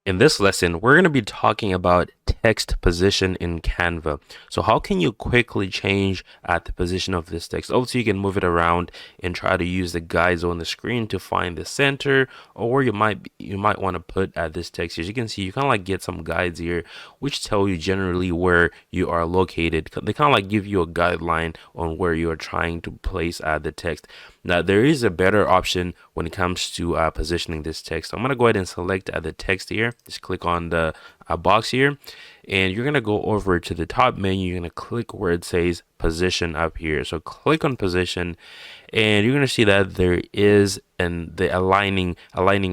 In this lesson, we're going to be talking about text position in Canva. So how can you quickly change the position of this text? Obviously, you can move it around and try to use the guides on the screen to find the center, or where you might want to put this text. As you can see, you kind of like get some guides here, which tell you generally where you are located. They kind of like give you a guideline on where you are trying to place the text. Now, there is a better option when it comes to positioning this text. I'm going to go ahead and select the text here. Just click on the box here, and you're going to go over to the top menu. You're going to click where it says position up here. So click on position, and you're going to see that there is the aligning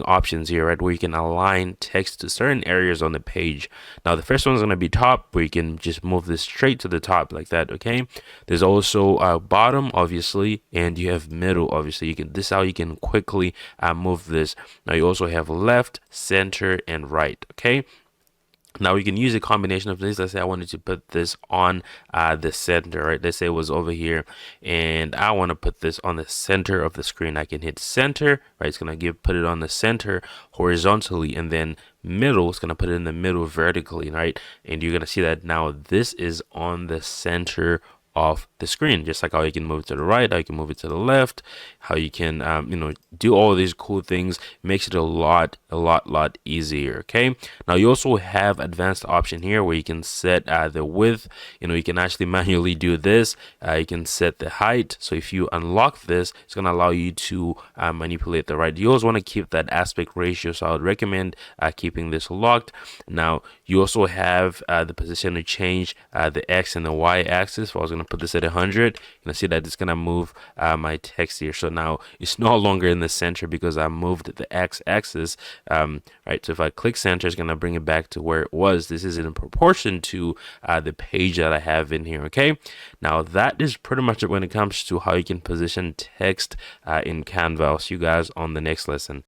options here, right, where you can align text to certain areas on the page. Now, the first one's going to be top, where you can just move this straight to the top like that. Okay, there's also bottom, obviously, and you have middle. Obviously, this is how you can quickly move this. Now, you also have left, center, and right. Okay, now we can use a combination of these. Let's say I wanted to put this on the center, right? Let's say it was over here, and I want to put this on the center of the screen. I can hit center, right? It's gonna put it on the center horizontally, and then middle, it's gonna put it in the middle vertically, right? And you're gonna see that now this is on the center of the screen, just like how you can move it to the right, how you can move it to the left, how you can do all these cool things. Makes it a lot easier. Okay, now you also have advanced option here where you can set the width. You can actually manually do this. You can set the height. So if you unlock this, it's going to allow you to manipulate the right. You always want to keep that aspect ratio, so I would recommend keeping this locked. Now you also have the position to change the X and the Y axis. So I was going to put this at 100. You're going to see that it's going to move my text here. So now it's no longer in the center because I moved the X axis. Right. So if I click center, it's going to bring it back to where it was. This is in proportion to the page that I have in here. Okay. Now that is pretty much it when it comes to how you can position text in Canva. I'll see you guys on the next lesson.